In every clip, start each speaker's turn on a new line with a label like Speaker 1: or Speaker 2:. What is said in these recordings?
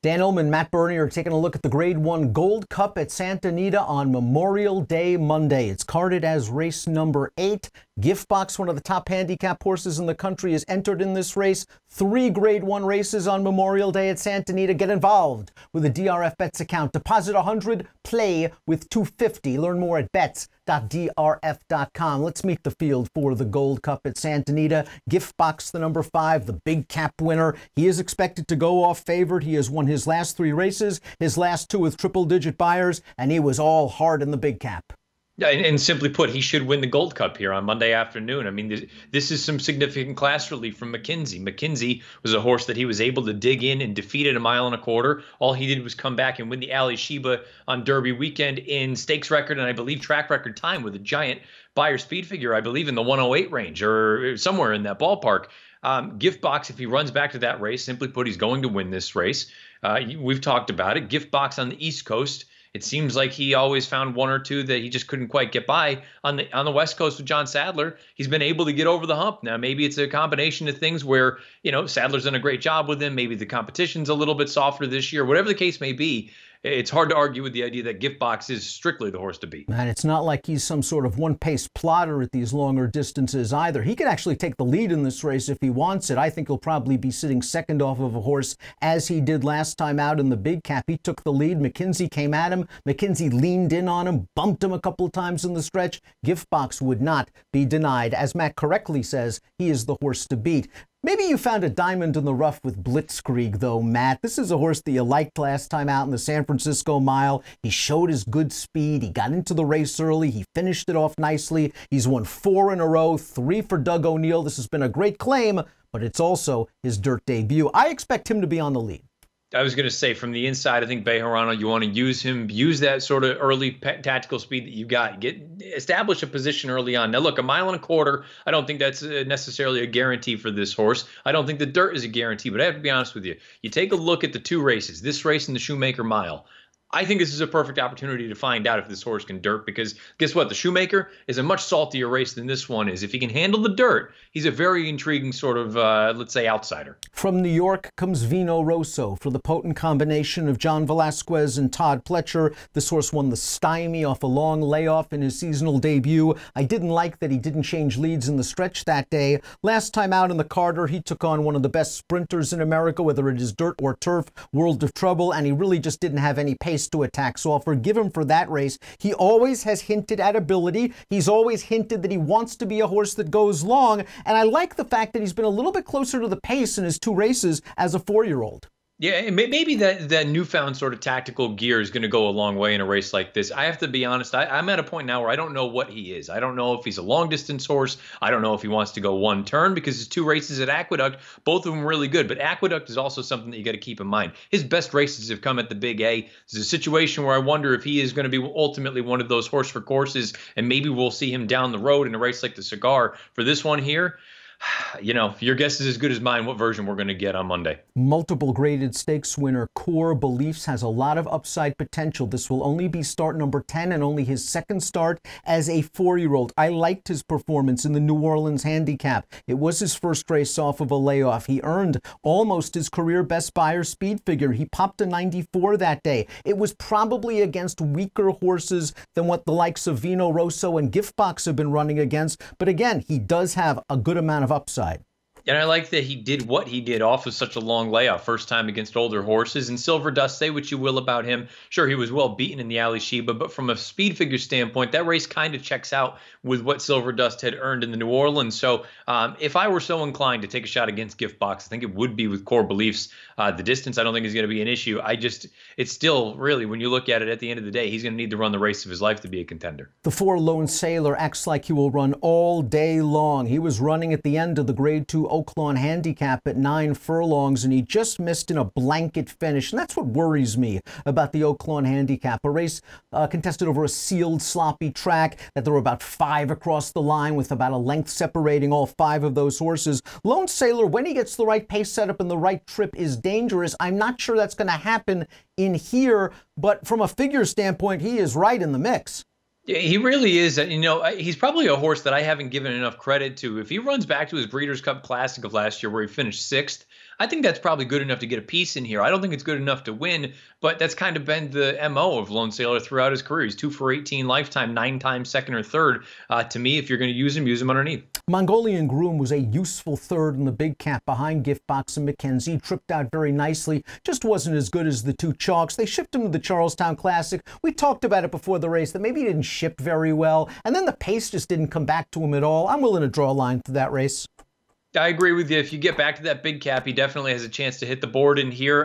Speaker 1: Dan Illman, Matt Burney are taking a look at the Grade 1 Gold Cup at Santa Anita on Memorial Day Monday. It's carded as race number 8. Gift Box, one of the top handicap horses in the country, is entered in this race. 3 Grade 1 races on Memorial Day at Santa Anita. Get involved with a DRF Bets account. Deposit $100, play with $250. Learn more at bets.drf.com. Let's meet the field for the Gold Cup at Santa Anita. Gift Box, the number 5, the big cap winner. He is expected to go off favored. He has won his last 3 races, his last 2 with triple-digit buyers, and he was all hard in the big cap.
Speaker 2: Yeah, and simply put, he should win the Gold Cup here on Monday afternoon. I mean, this is some significant class relief from McKenzie. McKenzie was a horse that he was able to dig in and defeat at 1.25 miles. All he did was come back and win the Ali Sheba on Derby weekend in stakes record and I believe track record time with a giant buyer speed figure, I believe in the 108 range or somewhere in that ballpark. Gift Box, if he runs back to that race, simply put, he's going to win this race. We've talked about it. Gift Box on the East Coast. It seems like he always found 1 or 2 that he just couldn't quite get by on the West Coast with John Sadler. He's been able to get over the hump. Now, maybe it's a combination of things where, Sadler's done a great job with him. Maybe the competition's a little bit softer this year. Whatever the case may be, it's hard to argue with the idea that Gift Box is strictly the horse to beat.
Speaker 1: And it's not like he's some sort of one-pace plotter at these longer distances either. He could actually take the lead in this race if he wants it. I think he'll probably be sitting second off of a horse as he did last time out in the big cap. He took the lead. McKenzie came at him. McKenzie leaned in on him, bumped him a couple of times in the stretch. Gift Box would not be denied. As Matt correctly says, he is the horse to beat. Maybe you found a diamond in the rough with Blitzkrieg, though, Matt. This is a horse that you liked last time out in the San Francisco Mile. He showed his good speed. He got into the race early. He finished it off nicely. He's won 4 in a row, 3 for Doug O'Neill. This has been a great claim, but it's also his dirt debut. I expect him to be on the lead.
Speaker 2: I was going to say from the inside, I think Bejarano, you want to use him, use that sort of early tactical speed that you got, establish a position early on. Now, look, 1.25 miles, I don't think that's necessarily a guarantee for this horse. I don't think the dirt is a guarantee, but I have to be honest with you. You take a look at the 2 races, this race and the Shoemaker Mile. I think this is a perfect opportunity to find out if this horse can dirt because guess what? The Shoemaker is a much saltier race than this one is. If he can handle the dirt, he's a very intriguing sort of, let's say, outsider.
Speaker 1: From New York comes Vino Rosso for the potent combination of John Velasquez and Todd Pletcher. This horse won the Stymie off a long layoff in his seasonal debut. I didn't like that he didn't change leads in the stretch that day. Last time out in the Carter, he took on one of the best sprinters in America, whether it is dirt or turf, World of Trouble, and he really just didn't have any pace to attack. So I'll forgive him for that race. He always has hinted at ability. He's always hinted that he wants to be a horse that goes long. And I like the fact that he's been a little bit closer to the pace in his 2 races as a 4-year-old.
Speaker 2: Yeah, and maybe that newfound sort of tactical gear is going to go a long way in a race like this. I have to be honest. I'm at a point now where I don't know what he is. I don't know if he's a long-distance horse. I don't know if he wants to go 1 turn because his 2 races at Aqueduct, both of them really good. But Aqueduct is also something that you got to keep in mind. His best races have come at the Big A. There's a situation where I wonder if he is going to be ultimately one of those horse for courses, and maybe we'll see him down the road in a race like the Cigar. For this one here, your guess is as good as mine what version we're going to get on Monday.
Speaker 1: Multiple graded stakes winner Core Beliefs has a lot of upside potential. This will only be start number 10 and only his 2nd start as a 4-year-old. I liked his performance in the New Orleans handicap. It was his first race off of a layoff. He earned almost his career best buyer speed figure. He popped a 94 that day. It was probably against weaker horses than what the likes of Vino Rosso and Gift Box have been running against. But again, he does have a good amount of upside.
Speaker 2: And I like that he did what he did off of such a long layoff, first time against older horses. And Silver Dust, say what you will about him. Sure, he was well beaten in the Ali Sheba, but from a speed figure standpoint, that race kind of checks out with what Silver Dust had earned in the New Orleans. So if I were so inclined to take a shot against Gift Box, I think it would be with Core Beliefs. The distance, I don't think is going to be an issue. It's still really, when you look at it at the end of the day, he's going to need to run the race of his life to be a contender.
Speaker 1: The 4 Lone Sailor acts like he will run all day long. He was running at the end of the Grade 2 Oaklawn handicap at 9 furlongs, and he just missed in a blanket finish. And that's what worries me about the Oaklawn handicap. A race contested over a sealed, sloppy track, that there were about 5 across the line with about a length separating all 5 of those horses. Lone Sailor, when he gets the right pace setup and the right trip, is dangerous. I'm not sure that's going to happen in here, but from a figure standpoint, he is right in the mix.
Speaker 2: Yeah, he really is. He's probably a horse that I haven't given enough credit to. If he runs back to his Breeders' Cup Classic of last year where he finished 6th, I think that's probably good enough to get a piece in here. I don't think it's good enough to win, but that's kind of been the MO of Lone Sailor throughout his career. He's 2 for 18 lifetime, 9 times second or third. To me, if you're going to use him underneath.
Speaker 1: Mongolian Groom was a useful third in the big cap behind Giftbox and McKenzie. Tripped out very nicely. Just wasn't as good as the two chalks. They shipped him to the Charlestown Classic. We talked about it before the race that maybe he didn't ship very well. And then the pace just didn't come back to him at all. I'm willing to draw a line to that race.
Speaker 2: I agree with you. If you get back to that big cap, he definitely has a chance to hit the board in here.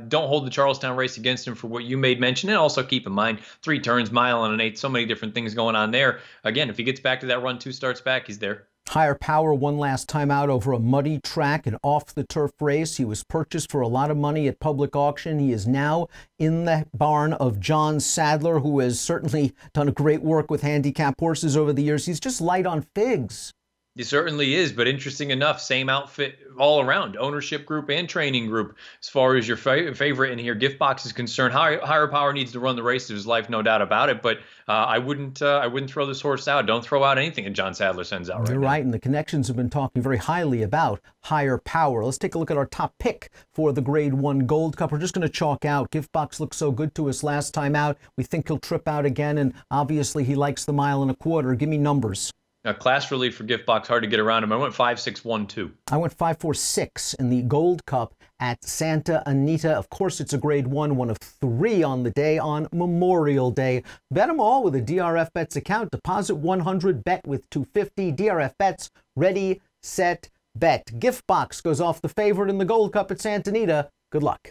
Speaker 2: Don't hold the Charlestown race against him for what you made mention. And also keep in mind, 3 turns, mile and an eighth, so many different things going on there. Again, if he gets back to that run 2 starts back, he's there.
Speaker 1: Higher Power one last time out over a muddy track, an off-the-turf race. He was purchased for a lot of money at public auction. He is now in the barn of John Sadler, who has certainly done great work with handicap horses over the years. He's just light on figs.
Speaker 2: He certainly is, but interesting enough, same outfit all around, ownership group and training group. As far as your favorite in here, Giftbox is concerned, Higher Power needs to run the race of his life, no doubt about it. But I wouldn't throw this horse out. Don't throw out anything that John Sadler sends out.
Speaker 1: You're
Speaker 2: right
Speaker 1: right, and the connections have been talking very highly about Higher Power. Let's take a look at our top pick for the Grade 1 Gold Cup. We're just going to chalk out. Giftbox looked so good to us last time out. We think he'll trip out again, and obviously he likes the 1.25 miles. Give me numbers.
Speaker 2: Class relief for Giftbox, hard to get around him. I went 5, 6, 1, 2.
Speaker 1: I went 5, 4, 6 in the Gold Cup at Santa Anita. Of course, it's a Grade 1, one of 3 on the day on Memorial Day. Bet them all with a DRF Bets account. Deposit 100, bet with 250. DRF Bets, ready, set, bet. Giftbox goes off the favorite in the Gold Cup at Santa Anita. Good luck.